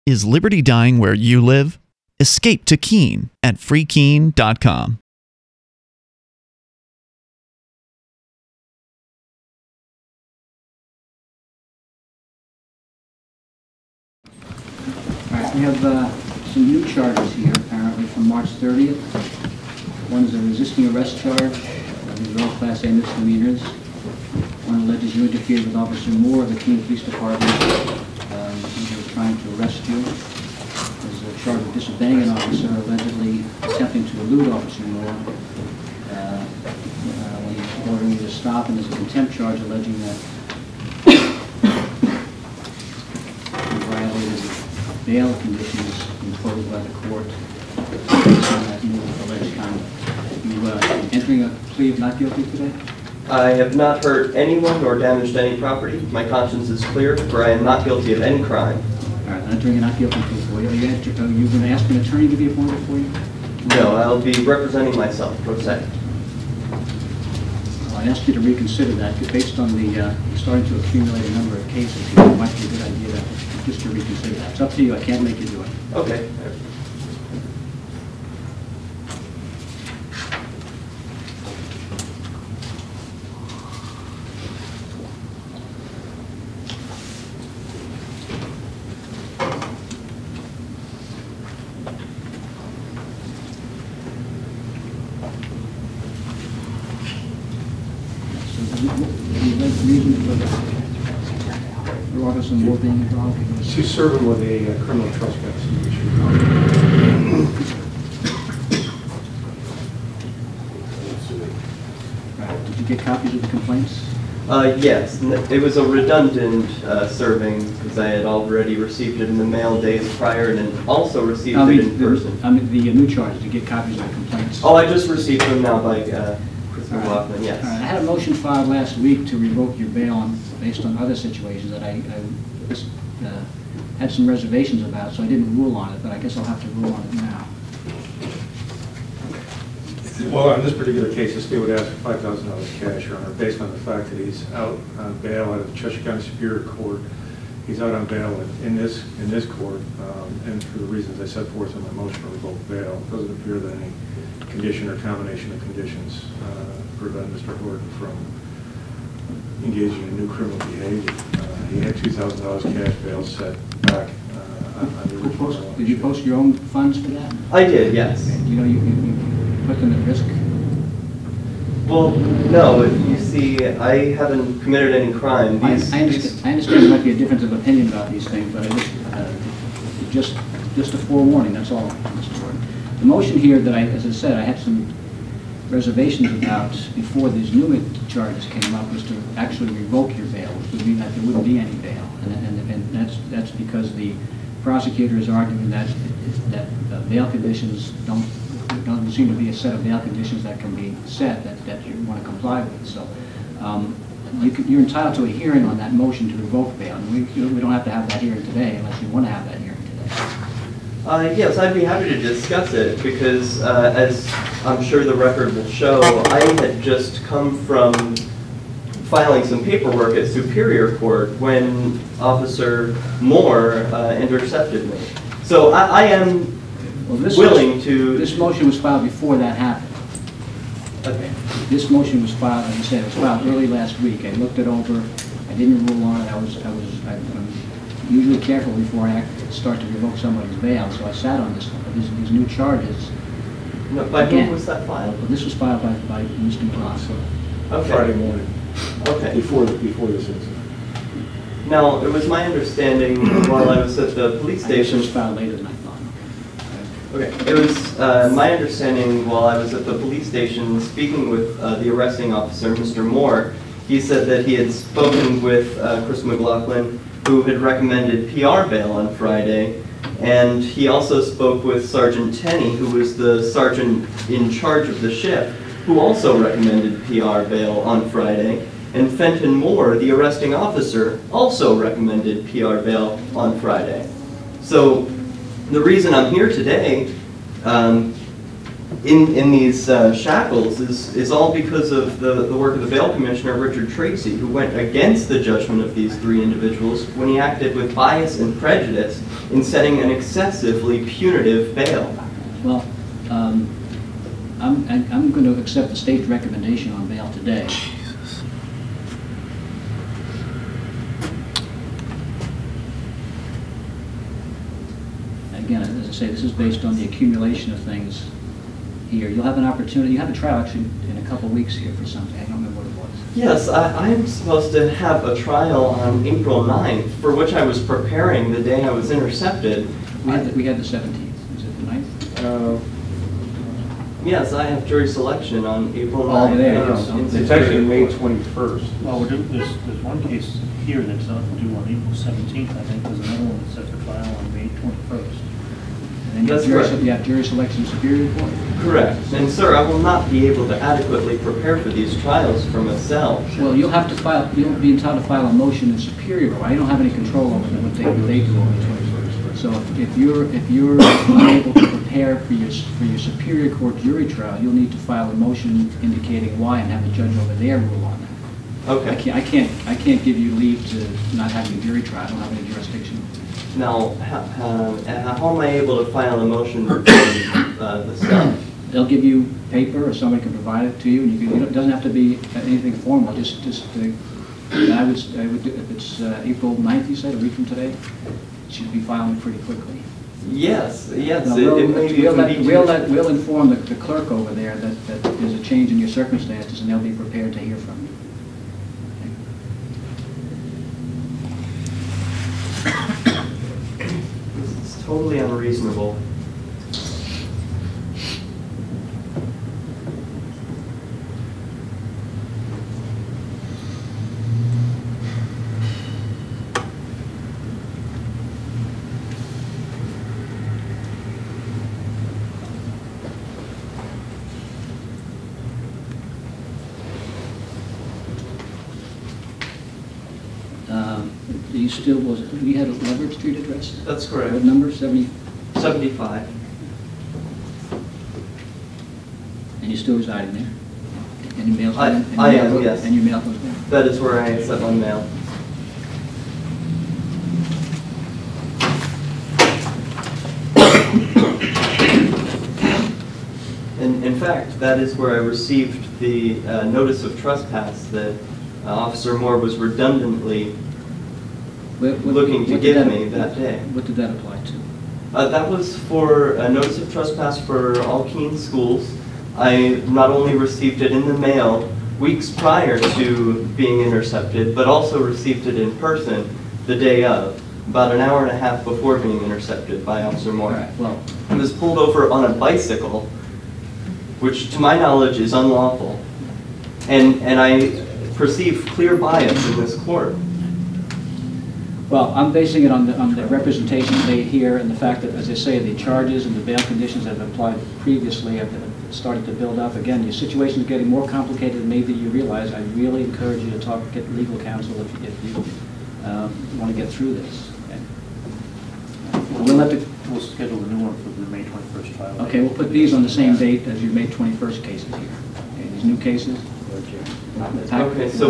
Is liberty dying where you live? Escape to Keene at freekeene.com. All right, we have some new charges here, apparently from March 30th. One is a resisting arrest charge. These are all Class A misdemeanors. One alleges you interfered with Officer Moore of the Keene Police Department. He was trying to arrest you. There's a charge of disobeying an officer, allegedly attempting to elude Officer Moore when he was ordering you to stop, and there's a contempt charge alleging that you violated bail conditions imposed by the court based on that new alleged conduct. You entering a plea of not guilty today? I have not hurt anyone nor damaged any property. My conscience is clear, for I am not guilty of any crime. All right, I'm entering a not guilty plea for you. Are you going to ask an attorney to be appointed for you? No, I'll be representing myself, pro se. Well, I asked you to reconsider that, because based on the you're starting to accumulate a number of cases here, it might be a good idea just to reconsider that. It's up to you. I can't make you do it. Okay. Officer Moore being involved? She's serving with a criminal trespass issue. Did you get copies of the complaints? Yes, it was a redundant serving because I had already received it in the mail days prior and then also received it in person. I mean, the new charges, did you get copies of the complaints? Oh, I just received them now by Chris McLaughlin, yes. All right. I had a motion filed last week to revoke your bail based on other situations that I just, had some reservations about, so I didn't rule on it, but I guess I'll have to rule on it now. Well, on this particular case, the state would ask for $5,000 cash, Your Honor, based on the fact that he's out on bail out of the Cheshire County Superior Court. He's out on bail in this court, and for the reasons I set forth in my motion to revoke bail, it doesn't appear that any condition or combination of conditions prevent Mr. Horton from engaging in new criminal behavior. He had $2,000 cash bail set back on the original. Did you post your own funds for that? I did, yes. You know, you put them at risk? Well, no, you see, I haven't committed any crime. I understand there might be a difference of opinion about these things, but just a forewarning, that's all, Mr. Horton. The motion here that as I said, I had some reservations about before these new charges came up was to actually revoke your bail, which would mean that there wouldn't be any bail, and that's because the prosecutor is arguing that bail conditions don't seem to be a set of bail conditions that can be set that you want to comply with. So you're entitled to a hearing on that motion to revoke bail, and we don't have to have that hearing today unless you want to have that hearing today. Yes, I'd be happy to discuss it because, as I'm sure the record will show, I had just come from filing some paperwork at Superior Court when Officer Moore intercepted me. So I am willing to... This motion was filed before that happened. Okay. This motion was filed, as I said, it was filed early last week. I looked it over. I didn't rule on it. I'm usually careful before I start to revoke somebody's bail, so I sat on these new charges. No, by whom was that filed? Well, this was filed by Mr. McLaughlin. Okay. Friday morning. Okay. Before this incident. Now, it was my understanding while I was at the police station... It was filed later than I thought. Okay. It was my understanding while I was at the police station speaking with the arresting officer, Mr. Moore, he said that he had spoken with Chris McLaughlin, who had recommended PR bail on Friday, and he also spoke with Sergeant Tenney, who was the sergeant in charge of the shift, who also recommended PR bail on Friday, and Fintan Moore, the arresting officer, also recommended PR bail on Friday. So the reason I'm here today in these shackles is all because of the work of the bail commissioner, Richard Tracy, who went against the judgment of these three individuals when he acted with bias and prejudice in setting an excessively punitive bail. Well, I'm going to accept the state's recommendation on bail today. Again, as I say, this is based on the accumulation of things here. You'll have an opportunity, you have a trial actually in a couple weeks here for something. I don't remember what it was. Yes, I am supposed to have a trial on April 9th, for which I was preparing the day I was intercepted. We had the 17th. Is it the 9th? Yes, I have jury selection on April 9th. Oh, there you go. in It's Superior actually May Court. 21st. Well, there's one case here that's due on April 17th, I think. There's another one that's set for trial on May 21st. And then That's you have jury selection Superior Court? Correct. And sir, I will not be able to adequately prepare for these trials from a cell. Well, you'll have to file, you'll be entitled to file a motion in Superior Court. I don't have any control over what they do on the 21st. So if you're unable to prepare for your Superior Court jury trial, you'll need to file a motion indicating why and have the judge over there rule on that. Okay. I can't give you leave to not have your jury trial. I don't have any jurisdiction. Now, how am I able to file a motion from the cell? They'll give you paper, or somebody can provide it to you, and it doesn't have to be anything formal. I would do, if it's April 9th, you said, a week from today, it should be filed pretty quickly. Yes, yes. Now, It may be we'll inform the clerk over there that there's a change in your circumstances, and they'll be prepared to hear from you. It's totally unreasonable. You had a Leverett Street address? That's correct. What number, 70? 75. And you're still residing there? And your mail's I am, yes. And your mail goes there? That is where I set my mail. In fact, that is where I received the notice of trespass that Officer Moore was redundantly looking to give me that day. What did that apply to? That was for a notice of trespass for all Keene schools. I not only received it in the mail weeks prior to being intercepted, but also received it in person the day of, about an hour and a half before being intercepted by Officer Moore. All right, well, I was pulled over on a bicycle, which to my knowledge is unlawful, and I perceive clear bias in this court. well, I'm basing it on the representations made here and the fact that, as I say, the charges and the bail conditions that have applied previously have started to build up. Again, your situation is getting more complicated than maybe you realize. I really encourage you to get legal counsel if you want to get through this. Okay? We'll schedule a new one for the May 21st trial. Okay, we'll put these on the same date as your May 21st cases here. Okay, these new cases. Okay, so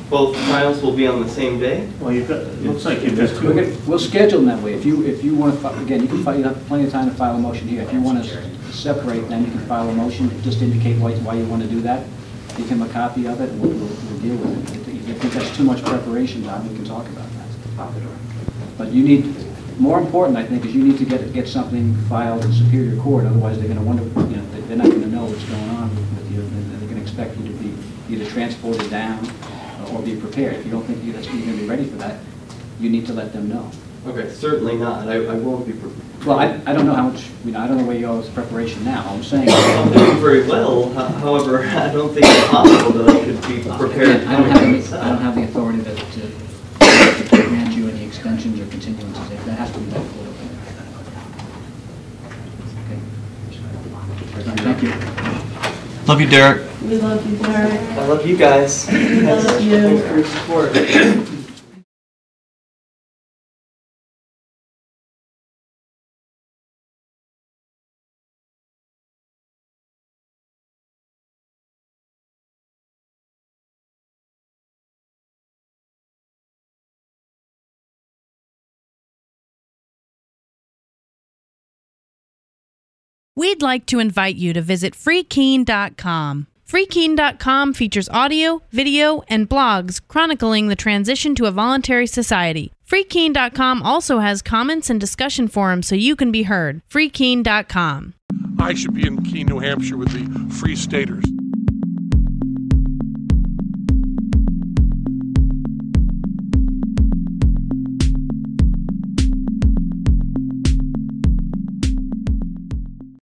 both trials will be on the same day? Well, you've got, it looks like you've got two. We'll schedule them that way. If you want to, again, you have plenty of time to file a motion here. If you want to separate, then you can file a motion. Just indicate why you want to do that. Give him a copy of it, and we'll deal with it. If you think that's too much preparation time, we can talk about that. But you need, more important, I think, is you need to get something filed in Superior Court. Otherwise, they're going to wonder, they're not going to know what's going on with you, and they're going to expect you to be either transported down or be prepared. If you don't think you're going to be ready for that, you need to let them know. Okay, certainly not. I won't be prepared. Well, I don't know how much, I don't know where you are with preparation now. I'm saying. I'm doing very well. However, I don't think it's possible that I could be prepared. Again, I don't have the authority to grant you any extensions or continuances. That has to be done. Okay. Thank you. Love you, Derrick. We love you, Derrick. I love you guys. We love you. Thanks for your support. We'd like to invite you to visit freekeen.com. Freekeen.com features audio, video, and blogs chronicling the transition to a voluntary society. Freekeen.com also has comments and discussion forums so you can be heard. Freekeen.com. I should be in Keene, New Hampshire with the Free Staters.